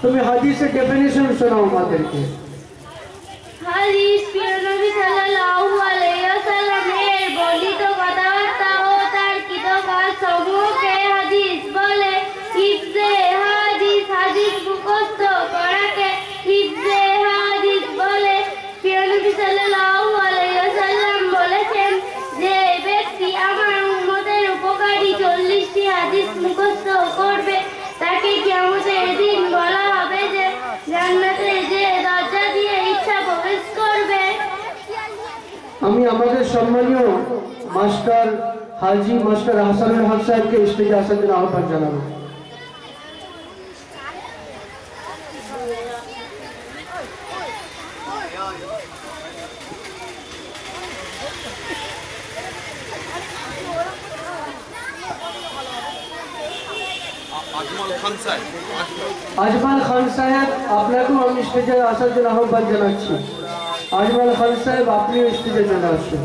তুমি হাদিসের ডেফিনিশন শোনাও আমাদেরকে। হাদিস প্রিয় নবী সাল্লাল্লাহু আলাইহি ওয়াসাল্লামের বর্ণিত কথাবার্তা ও তার কৃত কাজ সমূহকে হাদিস বলে। হিফজে হাদিস, হাদিস মুখস্থ করাকে হিফজে হাদিস বলে। প্রিয় নবী সাল্লাল্লাহু আলাইহি ওয়াসাল্লাম বলেছেন, যে ব্যক্তি আমার উম্মতের উপকারী 40টি হাদিস মুখস্থ করবে তাকে কিয়ামতের দিন বলা হবে যে জান্নাতে যে দরজা দিয়ে ইচ্ছা প্রবেশ করবে। আমি আমাদের সম্মানীয় মাস্টার হাজি মাস্টার হাসানুল হক সাহেবকে স্টেজে আসার জন্য আহ্বান জানাবো। আজমাল খান সাহেব, আপনাকেও আমি স্টেজে আসার জন্য আহ্বান জানাচ্ছি। আজমাল খান সাহেব, আপনিও স্টেজে চলে আসুন।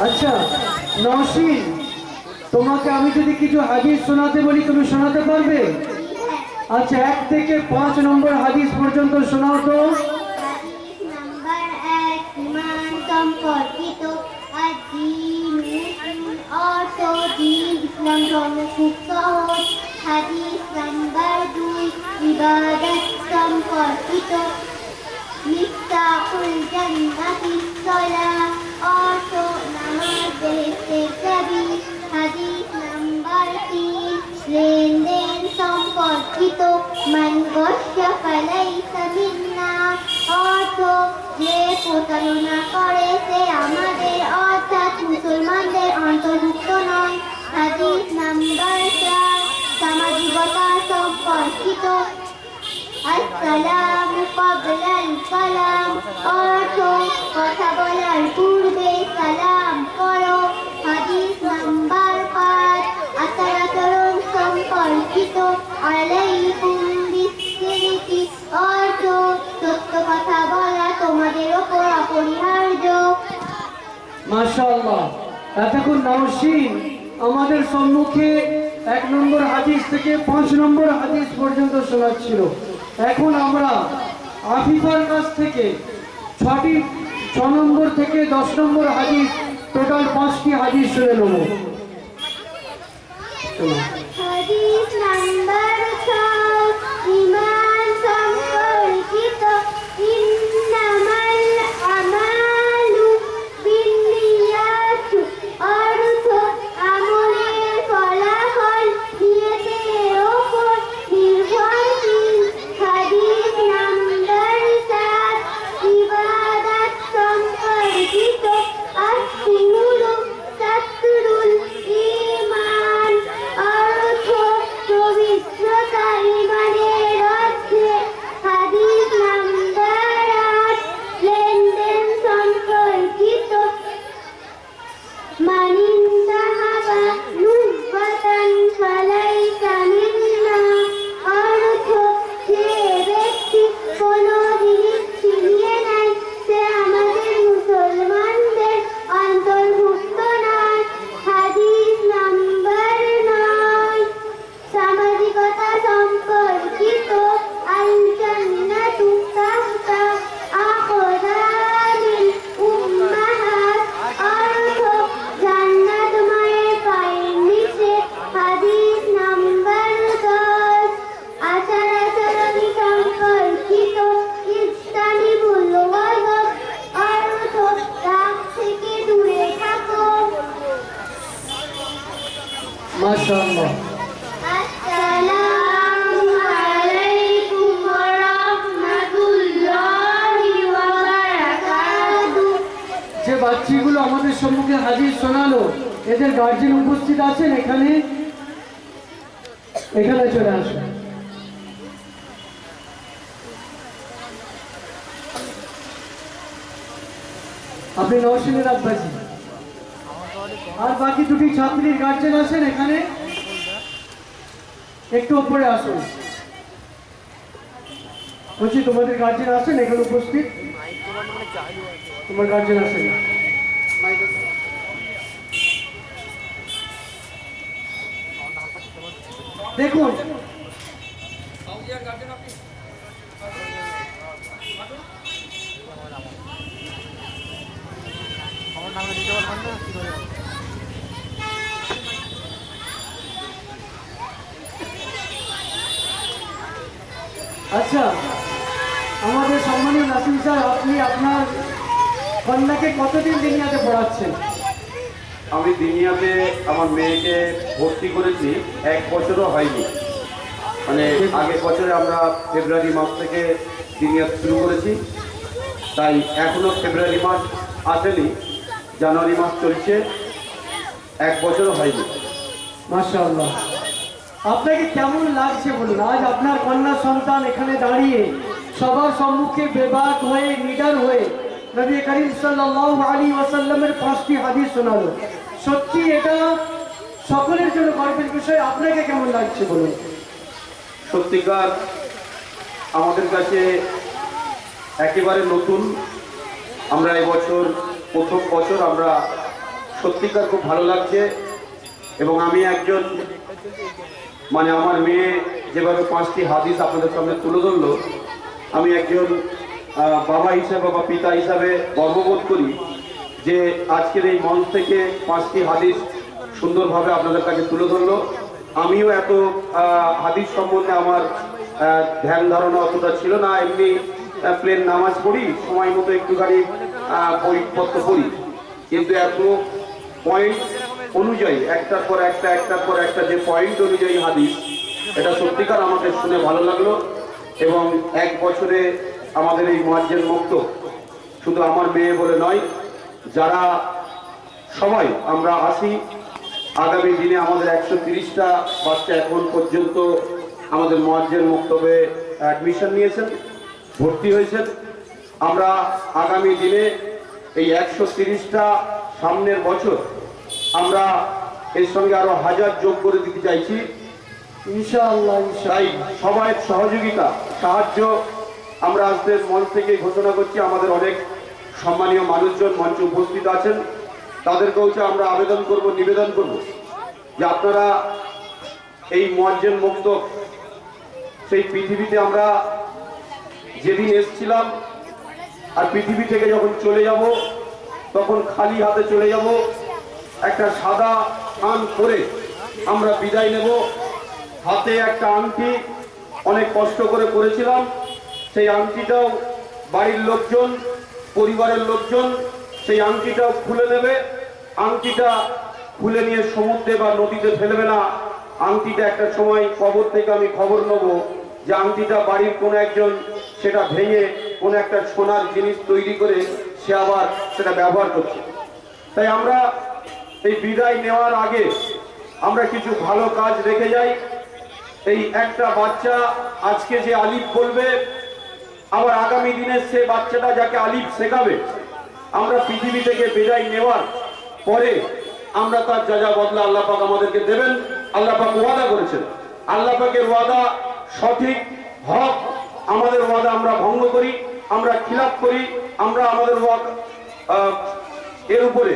আচ্ছা নওশীন, তোমাকে আমি যদি কিছু হাদিস শোনাতে বলি তুমি শোনাতে পারবে? আচ্ছা 1 থেকে 5 নম্বর হাদিস পর্যন্ত শোনাও তো। নাম্বার 1, ঈমান সম্পর্কিত। অর্থ দিন ইসলাম ধর্ম খুব সহজ। হাদিস নাম্বার 2, ইবাদত সম্পর্কিত। মিফতাহুল জান্নাতিস সালাহ, অর্থ নামাজ বেহেশতের চাবি। হাদিস নাম্বার 3, লেনদেন সম্পর্কিত। মান গশ্যা ফালাইসা মিন্না, অর্থ যে প্রতারণা করে সে আমাদের অর্থাৎ মুসলমানদের অন্তর্ভুক্ত নয়। হাদিস নাম্বার 4, সামাজিকতা সম্পর্কিত। আসসালামু ক্বাবলাল কালাম, অর্থ কথা বলার পূর্বে সালাম করো। হাদিস নাম্বার 5, আচার-আচরণ সম্পর্কিত। আলাইকুম বিসসিদকি, অর্থ সত্য কথা বলা তোমাদের উপর অপরিহার্য। মাশাআল্লাহ, এতক্ষণ নওশীন আমাদের সম্মুখে 1 নম্বর হাদিস থেকে 5 নম্বর হাদিস পর্যন্ত শোনাচ্ছিল। এখন আমরা আফিফার কাছ থেকে 6 নম্বর থেকে 10 নম্বর হাদিস, টোটাল 5টি হাদিস শুনে নেব। হাদিস নাম্বার 6, ঈমান সম্পর্কিত। ইন্নামাল আমালু বিন্নিয়াত, অর্থ আমলের ফলাফল নিয়তের উপর নির্ভরশীল। হাদিস নাম্বার 7, ইবাদত সম্পর্কিত। আস-সুজুদু সাতরুল ঈমান, অর্থ পবিত্রতা ঈমানের অর্থে। হাদিস নাম্বার 8, লেনদেন সম্পর্কিত। মান ইনতাহাবা নুবতান ফালাইসা মিন্না, অর্থ যে ব্যক্তি কোনো জিনিস ছিনিয়ে নেয় সে আমাদের মুসলমানদের অন্তর্ভুক্ত নয়। হাদিস নাম্বার 9, সামাজিকতা সম্পর্কিত। আল জান্নাতু তাহতা আকদামিল উম্মাহাত, অর্থ জান্নাত মায়ের পায়ের নিচে। হাদিস নাম্বার 10, আচার-আচরণ সম্পর্কিত। ইজতানিবুল গযব, অর্থ রাগ থেকে দূরে থাকো। মাশাআল্লাহ, আসসালামু আলাইকুম ওয়া রাহমাতুল্লাহি ওয়া বারাকাতুহু। যে বাচ্চাগুলো আমাদের সম্মুখে হাদিস শোনালো এদের গার্জেন উপস্থিত আছেন? এখানে চলে আসুন। আপনি নওশীনের আব্বাজি, আর বাকি 2টি ছাত্রীর গার্জেন আছেন এখানে, একটু উপরে আসুন। বলছি তোমাদের গার্জেন আছেন এখানে উপস্থিত? তোমার গার্জেন আছেন? দেখুন, আচ্ছা আমাদের সম্মানীয় নাসিম স্যার, আপনি আপনার কন্যাকে কতদিন দিনিয়াতে পড়াচ্ছেন? আমি দিনিয়াতে আমার মেয়েকে ভর্তি করেছি 1 বছরও হয়নি। মানে আগের বছরে আমরা ফেব্রুয়ারি মাস থেকে দিনিয়াত শুরু করেছি, তাই এখনো ফেব্রুয়ারি মাস আসেনি, জানুয়ারি মাস চলছে, 1 বছরও হয়নি। মাশাআল্লাহ, আপনাকে কেমন লাগছে বলুন? আজ আপনার কন্যা সন্তান এখানে দাঁড়িয়ে সবার সম্মুখে বেবাক হয়ে, নিডার হয়ে নবী করিম সাল্লাল্লাহু আলাইহি ওয়াসাল্লামের 5টি হাদিস শোনালো। সত্যি এটা সকলের জন্য গর্বের বিষয়। আপনাকে কেমন লাগছে বলুন? সত্যিকার আমাদের কাছে একেবারে নতুন। আমরা এবছর প্রথম বছর, আমরা সত্যিকার খুব ভালো লাগছে। এবং আমি একজন, মানে আমার মেয়ে যেভাবে 5টি হাদিস আপনাদের সামনে তুলে ধরলো, আমি একজন বাবা হিসাবে বা পিতা হিসাবে গর্ববোধ করি যে আজকের এই মঞ্চ থেকে 5টি হাদিস সুন্দরভাবে আপনাদের কাছে তুলে ধরলো। আমিও এত হাদিস সম্বন্ধে আমার ধ্যান ধারণা অতটা ছিল না, এমনি প্লেন নামাজ পড়ি, সময় মতো একটুখানি বইপত্র পড়ি, কিন্তু এত পয়েন্ট অনুযায়ী একটার পর একটা যে পয়েন্ট অনুযায়ী হাদিস, এটা সত্যিকার আমাদের শুনে ভালো লাগলো। এবং 1 বছরে আমাদের এই মুয়াজ্জিন মক্তব শুধু আমার মেয়ে বলে নয়, যারা সবাই আমরা আসি, আগামী দিনে আমাদের 130টা বাচ্চা এখন পর্যন্ত আমাদের মুয়াজ্জিন মক্তবে অ্যাডমিশন নিয়েছেন, ভর্তি হয়েছেন। আমরা আগামী দিনে এই 130টা সামনের বছর আমরা এর সঙ্গে আরো 1000 যোগ করে দিতে চাইছি ইনশাআল্লাহ। তাই সবাই সহযোগিতা, সাহায্য আমরা আজকের মঞ্চ থেকে ঘোষণা করছি। আমাদের অনেক সম্মানীয় মানুষজন মঞ্চে উপস্থিত আছেন, তাদেরকেও আমরা আবেদন করব, নিবেদন করব যে আপনারা এই মুয়াজ্জিন মক্তব, সেই পৃথিবীতে আমরা যেদিন এসেছিলাম আর পৃথিবী থেকে যখন চলে যাব তখন খালি হাতে চলে যাব। একটা সাদা স্নান করে আমরা বিদায় নেব। হাতে একটা আংটি অনেক কষ্ট করে করেছিলাম, সেই আংটিটাও বাড়ির লোকজন, পরিবারের লোকজন সেই আংটিটাও খুলে নেবে। আংটিটা খুলে নিয়ে সমুদ্রে বা নদীতে ফেলবে না। আংটিটা একটা সময় কবর থেকে আমি খবর নেব যে আংটিটা বাড়ির কোনো একজন সেটা ভেঙে কোনো একটা সোনার জিনিস তৈরি করে সে আবার সেটা ব্যবহার করছে। তাই আমরা এই বিদায় নেওয়ার আগে আমরা কিছু ভালো কাজ রেখে যাই। এই একটা বাচ্চা আজকে যে আলিফ বলবে, আবার আগামী দিনে সে বাচ্চাটা যাকে আলিফ শেখাবে, আমরা পৃথিবী থেকে বিদায় নেওয়ার পরে আমরা তার যা বদলা আল্লাহ পাক আমাদেরকে দেবেন। আল্লাহ পাক ওয়াদা করেছেন, আল্লাহ পাকের ওয়াদা সঠিক, হক। আমাদের ওয়াদা আমরা ভঙ্গ করি, আমরা খিলাফ করি, আমরা আমাদের এর উপরে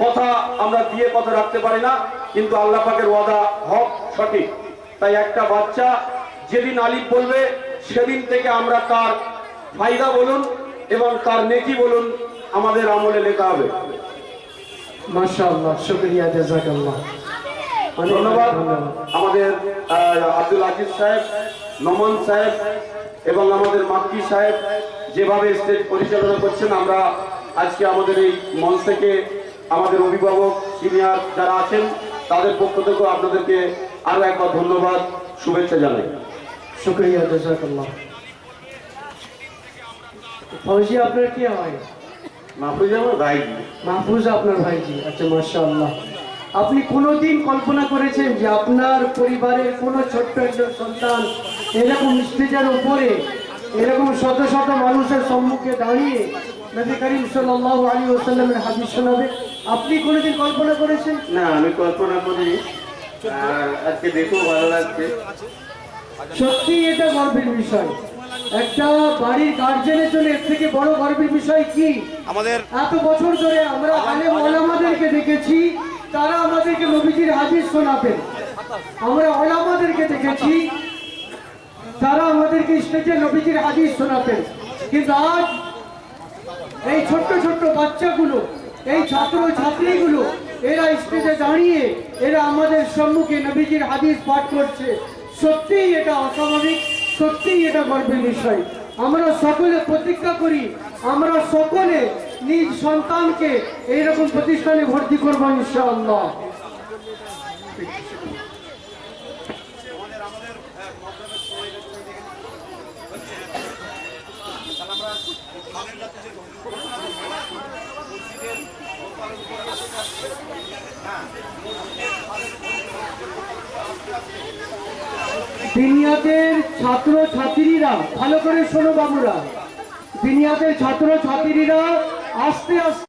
কথা আমরা দিয়ে কথা রাখতে পারি না, কিন্তু আল্লাহ পাকের ওয়াদা হক, সঠিক। তাই একটা বাচ্চা যেদিন আলিফ বলবে সেদিন থেকে আমরা তার ফায়দা বলুন এবং তার নেকি বলুন আমাদের আমলে লেখা হবে। মাশাআল্লাহ, শুকরিয়া, জাযাকাল্লাহ। ধন্যবাদ আমাদের আব্দুল আজিজ সাহেব, নমন সাহেব এবং আমাদের মাক্কি সাহেব যেভাবে স্টেজ পরিচালনা করছেন। আমরা আজকে আমাদের এই মঞ্চ থেকে আমাদের অভিভাবক, সিনিয়র যারা আছেন, তাদের পক্ষ থেকে আপনাদেরকে আরো একবার ধন্যবাদ, শুভেচ্ছা জানাই। শুকরিয়া, জাযাকাল্লাহ। ফৌজি আপনার কি হয়? মাহফুজ আমার ভাই। মাহফুজ আপনার ভাইজি? আচ্ছা, মাশাআল্লাহ। আপনি কোনোদিন কল্পনা করেছেন যে আপনার পরিবারের কোনো ছোট্ট একজন সন্তান এরকম স্টেজের উপরে এরকম শত শত মানুষের সম্মুখে দাঁড়িয়ে নবী করিম সাল্লাল্লাহু আলাইহি ওয়াসাল্লামের হাদিস শোনাবে? আপনি কোনোদিন কল্পনা করেছেন? না, আমি কল্পনা করি, আর আজকে দেখেও ভালো লাগছে। সত্যি এটা গর্বের বিষয়। একটা বাড়ির গার্জেনের জন্য এর থেকে বড় গর্বের বিষয় কি? আমাদের এত বছর ধরে আমরা আলেম ওলামাদেরকে দেখেছি, তারা আমাদেরকে নবীজির হাদিস শোনাবেন, আমরা ওলামাদেরকে দেখেছি তারা আমাদেরকে স্টেজে নবীজির হাদিস শোনাতেন, কিন্তু আজ এই ছোট্ট ছোট্ট বাচ্চাগুলো, এই ছাত্র ছাত্রীগুলো, এরা স্টেজে দাঁড়িয়ে এরা আমাদের সম্মুখে নবীজির হাদিস পাঠ করছে। সত্যিই এটা অস্বাভাবিক, সত্যিই এটা গর্বের বিষয়। আমরা সকলে প্রতিজ্ঞা করি, আমরা সকলে নিজ সন্তানকে এইরকম প্রতিষ্ঠানে ভর্তি করবো ইনশাআল্লাহ। দিনিয়াতের ছাত্র ছাত্রীরা, ভালো করে শোনো বাবুরা, দিনিয়াতের ছাত্র ছাত্রীরা আস্তে আস্তে